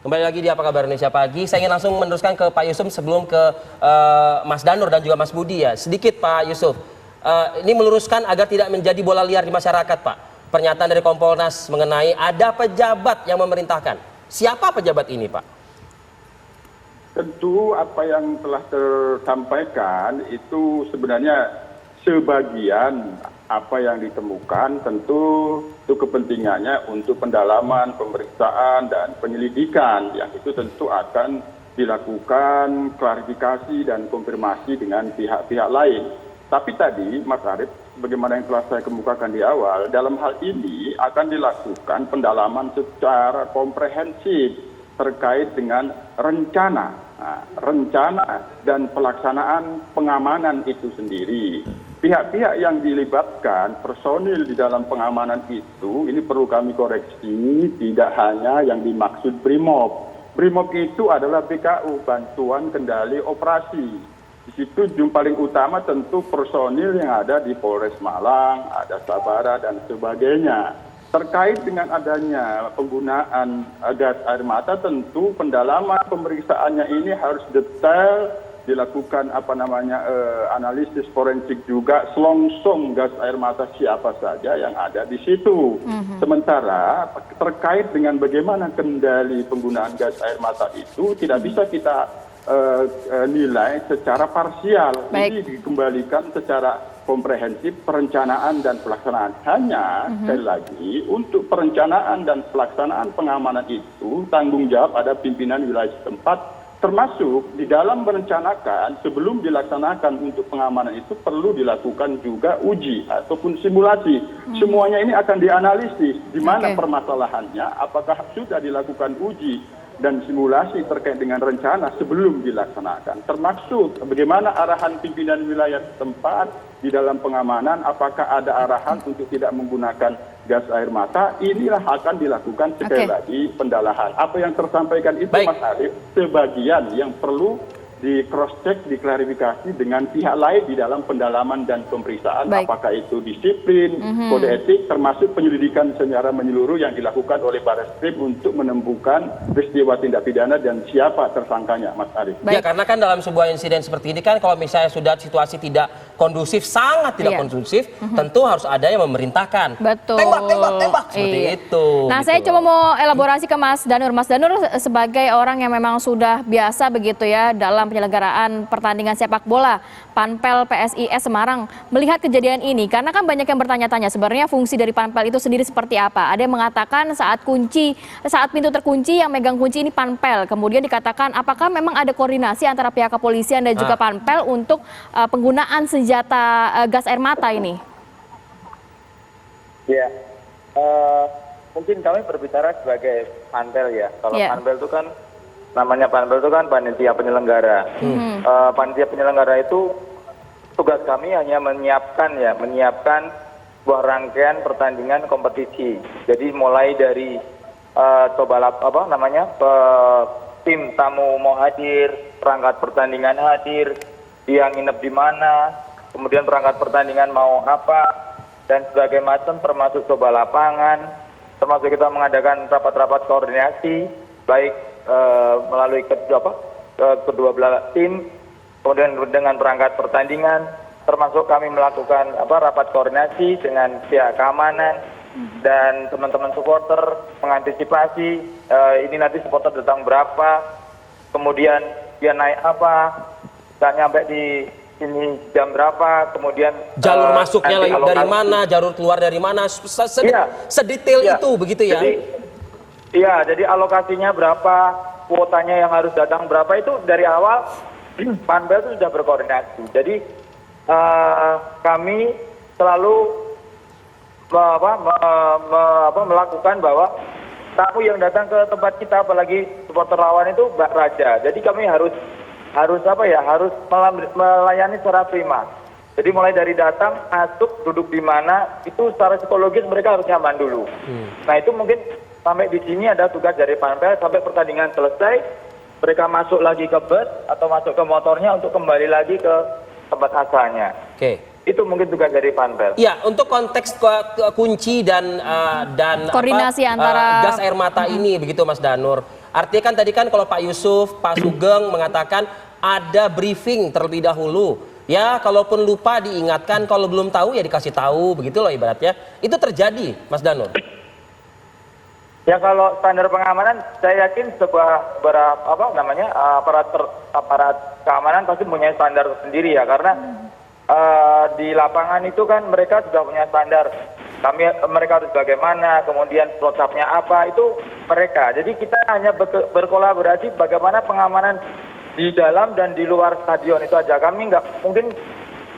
Kembali lagi di Apa Kabar Indonesia Pagi. Saya ingin langsung meneruskan ke Pak Yusuf sebelum ke Mas Danur dan juga Mas Budi ya. Sedikit Pak Yusuf, ini meluruskan agar tidak menjadi bola liar di masyarakat Pak. Pernyataan dari Kompolnas mengenai ada pejabat yang memerintahkan. Siapa pejabat ini Pak? Tentu apa yang telah tersampaikan itu sebenarnya sebagian apa yang ditemukan tentu itu kepentingannya untuk pendalaman, pemeriksaan, dan penyelidikan yang itu tentu akan dilakukan klarifikasi dan konfirmasi dengan pihak-pihak lain. Tapi tadi Mas Arief, bagaimana yang telah saya kemukakan di awal, dalam hal ini akan dilakukan pendalaman secara komprehensif terkait dengan rencana dan pelaksanaan pengamanan itu sendiri. Pihak-pihak yang dilibatkan, personil di dalam pengamanan itu, ini perlu kami koreksi, tidak hanya yang dimaksud BRIMOB. BRIMOB itu adalah BKU, Bantuan Kendali Operasi. Di situ paling utama tentu personil yang ada di Polres Malang, ada Sabara, dan sebagainya. Terkait dengan adanya penggunaan gas air mata, tentu pendalaman pemeriksaannya ini harus detail, dilakukan analisis forensik juga, selongsong gas air mata siapa saja yang ada di situ. Sementara terkait dengan bagaimana kendali penggunaan gas air mata itu tidak bisa kita nilai secara parsial. Ini dikembalikan secara komprehensif perencanaan dan pelaksanaan. Hanya sekali lagi untuk perencanaan dan pelaksanaan pengamanan itu tanggung jawab ada pimpinan wilayah setempat, termasuk di dalam merencanakan sebelum dilaksanakan untuk pengamanan itu perlu dilakukan juga uji ataupun simulasi. Semuanya ini akan dianalisis di mana permasalahannya, apakah sudah dilakukan uji dan simulasi terkait dengan rencana sebelum dilaksanakan. Termasuk bagaimana arahan pimpinan wilayah setempat di dalam pengamanan, apakah ada arahan untuk tidak menggunakan gas air mata, inilah akan dilakukan sekali lagi pendalaman. Apa yang tersampaikan itu Mas Arief, sebagian yang perlu di cross check, diklarifikasi dengan pihak lain di dalam pendalaman dan pemeriksaan, apakah itu disiplin, kode etik, termasuk penyelidikan secara menyeluruh yang dilakukan oleh Barreskrim untuk menemukan peristiwa tindak pidana dan siapa tersangkanya, Mas Arief. Ya, karena kan dalam sebuah insiden seperti ini kan kalau misalnya sudah situasi tidak kondusif, sangat tidak kondusif, tentu harus ada yang memerintahkan. Betul. Tembak, seperti itu. Nah, gitu saya coba mau elaborasi ke Mas Danur. Mas Danur sebagai orang yang memang sudah biasa begitu ya dalam penyelenggaraan pertandingan sepak bola Panpel PSIS Semarang, melihat kejadian ini karena kan banyak yang bertanya-tanya sebenarnya fungsi dari Panpel itu sendiri seperti apa. Ada yang mengatakan saat pintu terkunci yang megang kunci ini Panpel. Kemudian dikatakan apakah memang ada koordinasi antara pihak kepolisian dan juga Panpel untuk penggunaan senjata gas air mata ini? Ya, mungkin kami berbicara sebagai Panpel ya. Kalau Panpel itu kan namanya Panpel itu kan panitia penyelenggara. Panitia penyelenggara itu tugas kami hanya menyiapkan sebuah rangkaian pertandingan kompetisi. Jadi mulai dari tim tamu mau hadir, perangkat pertandingan hadir, dia nginep di mana, kemudian perangkat pertandingan mau apa dan sebagainya macam, termasuk coba lapangan, termasuk kita mengadakan rapat-rapat koordinasi baik melalui kedua belah tim, kemudian dengan perangkat pertandingan, termasuk kami melakukan rapat koordinasi dengan pihak keamanan dan teman-teman supporter, mengantisipasi ini nanti supporter datang berapa, kemudian dia naik apa, dan nyampe di sini jam berapa, kemudian jalur masuknya dari mana, jalur keluar dari mana, sedetail itu begitu ya. Jadi alokasinya berapa, kuotanya yang harus datang berapa, itu dari awal Panpel itu sudah berkoordinasi. Jadi kami selalu melakukan bahwa tamu yang datang ke tempat kita, apalagi supporter lawan itu raja. Jadi kami harus melayani secara prima. Jadi mulai dari datang, masuk, duduk di mana, itu secara psikologis mereka harus nyaman dulu. Nah itu mungkin sampai di sini ada tugas dari Panpel, sampai pertandingan selesai, mereka masuk lagi ke bus atau masuk ke motornya untuk kembali lagi ke tempat asalnya. Itu mungkin tugas dari Panpel. Ya, untuk konteks kunci dan Koordinasi antara gas air mata ini begitu Mas Danur. Artinya kan tadi kan kalau Pak Yusuf, Pak Sugeng mengatakan ada briefing terlebih dahulu. Ya, kalaupun lupa diingatkan, kalau belum tahu ya dikasih tahu, begitu loh ibaratnya. Itu terjadi, Mas Danur. Ya kalau standar pengamanan, saya yakin aparat keamanan pasti punya standar sendiri ya, karena di lapangan itu kan mereka sudah punya standar. Mereka harus bagaimana, kemudian protapnya apa, itu mereka. Jadi kita hanya berkolaborasi bagaimana pengamanan di dalam dan di luar stadion itu aja. Kami nggak mungkin,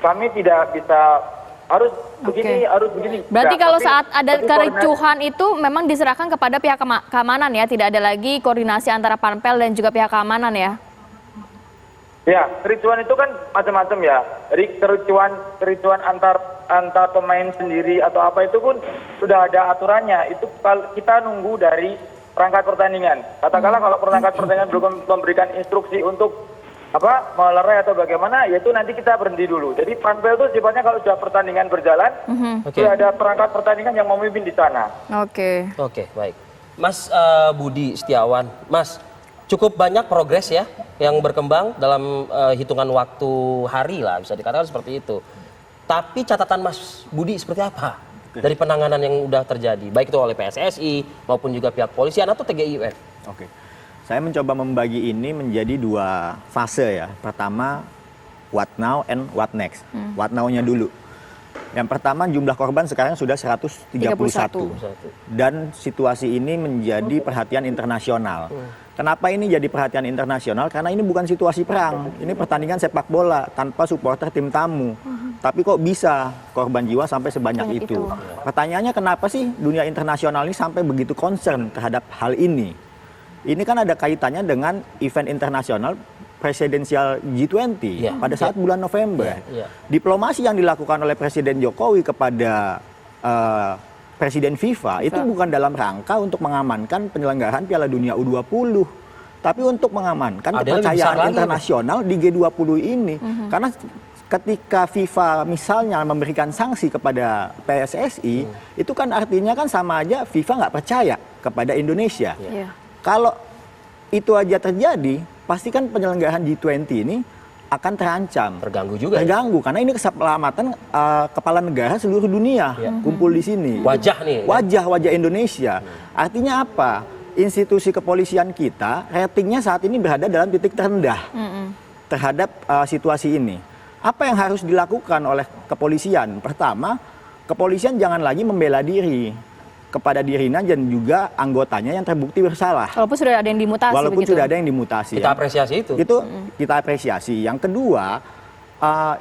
kami tidak bisa harus begini, harus begini. Berarti Nggak, kalau tapi- saat ada tapi kericuhan itu memang diserahkan kepada pihak keamanan ya, tidak ada lagi koordinasi antara Panpel dan juga pihak keamanan ya? Ya, kericuan itu kan macam-macam ya. Jadi kericuan antar pemain sendiri atau apa itu pun sudah ada aturannya. Itu kita nunggu dari perangkat pertandingan. Katakanlah kalau perangkat pertandingan belum memberikan instruksi untuk melerai atau bagaimana, yaitu nanti kita berhenti dulu. Jadi Panpel itu sifatnya kalau sudah pertandingan berjalan, sudah ada perangkat pertandingan yang memimpin di sana. Oke. Oke, baik. Mas Budi Setiawan, Mas, cukup banyak progres ya yang berkembang dalam hitungan waktu hari lah, bisa dikatakan seperti itu. Tapi catatan Mas Budi seperti apa dari penanganan yang sudah terjadi, baik itu oleh PSSI maupun juga pihak polisian atau TGIUF? Oke, saya mencoba membagi ini menjadi dua fase ya. Pertama, what now and what next. What now-nya dulu. Yang pertama, jumlah korban sekarang sudah 131. Dan situasi ini menjadi perhatian internasional. Kenapa ini jadi perhatian internasional? Karena ini bukan situasi perang. Ini pertandingan sepak bola tanpa supporter tim tamu. Tapi kok bisa korban jiwa sampai sebanyak itu? Pertanyaannya, kenapa sih dunia internasional ini sampai begitu concern terhadap hal ini? Ini kan ada kaitannya dengan event internasional presidensial G20 pada saat bulan November. Diplomasi yang dilakukan oleh Presiden Jokowi kepada Presiden FIFA itu bukan dalam rangka untuk mengamankan penyelenggaraan Piala Dunia U20, tapi untuk mengamankan kepercayaan internasional di G20 ini. Karena ketika FIFA misalnya memberikan sanksi kepada PSSI, itu kan artinya kan sama aja FIFA nggak percaya kepada Indonesia. Kalau itu aja terjadi, pasti kan penyelenggaraan G20 ini akan terancam. Terganggu juga. Terganggu, karena ini keselamatan kepala negara seluruh dunia kumpul di sini. Wajah nih. Wajah Indonesia. Artinya apa? Institusi kepolisian kita ratingnya saat ini berada dalam titik terendah terhadap situasi ini. Apa yang harus dilakukan oleh kepolisian? Pertama, kepolisian jangan lagi membela diri kepada dirinya dan juga anggotanya yang terbukti bersalah. Walaupun sudah ada yang dimutasi. Walaupun begitu. sudah ada yang dimutasi. Kita apresiasi itu. Itu kita apresiasi. Yang kedua,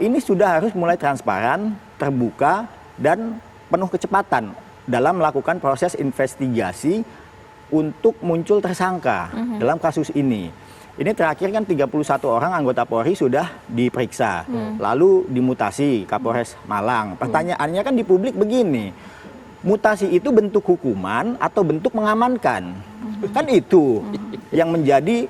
ini sudah harus mulai transparan, terbuka, dan penuh kecepatan dalam melakukan proses investigasi untuk muncul tersangka dalam kasus ini. Ini terakhir kan 31 orang anggota Polri sudah diperiksa, lalu dimutasi Kapolres Malang. Pertanyaannya kan di publik begini, mutasi itu bentuk hukuman atau bentuk mengamankan? Kan itu yang menjadi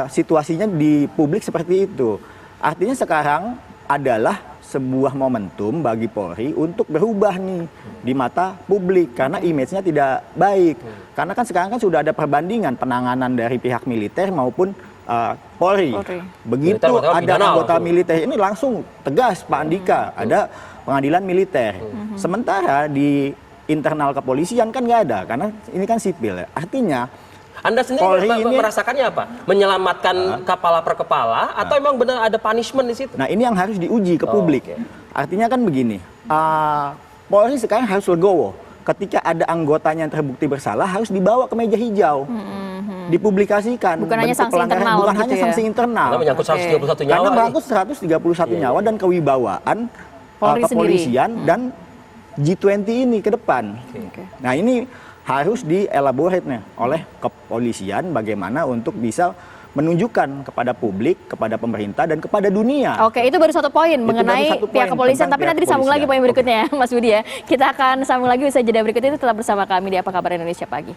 situasinya di publik seperti itu. Artinya sekarang adalah sebuah momentum bagi Polri untuk berubah nih di mata publik karena image-nya tidak baik. Karena kan sekarang kan sudah ada perbandingan penanganan dari pihak militer maupun Polri. Begitu Militer, ada pidana anggota langsung. militer ini langsung tegas Pak Andika, ada pengadilan militer. Sementara di internal kepolisian kan nggak ada karena ini kan sipil. Artinya Anda sendiri Polri ini- merasakannya apa? Menyelamatkan kepala per kepala atau emang benar ada punishment di situ? Nah ini yang harus diuji ke publik. oke. Artinya kan begini, Polri sekarang harus legowo. Ketika ada anggotanya yang terbukti bersalah harus dibawa ke meja hijau, dipublikasikan. Bukan hanya bentuk sanksi pelanggaran, internal bukan gitu hanya ya? sanksi internal. Karena menyangkut 131 nyawa. Karena nih. menyangkut 131 nyawa dan kewibawaan Polri kepolisian dan G20 ini ke depan. Nah ini harus dielaborate nih oleh kepolisian bagaimana untuk bisa menunjukkan kepada publik, kepada pemerintah dan kepada dunia. Oke, itu baru satu poin mengenai baru satu pihak poin kepolisian, tentang tapi pihak nanti disambung lagi kepolisian. poin berikutnya ya, Mas Budi ya. Kita akan sambung lagi usai jeda berikut itu, tetap bersama kami di Apa Kabar Indonesia Pagi.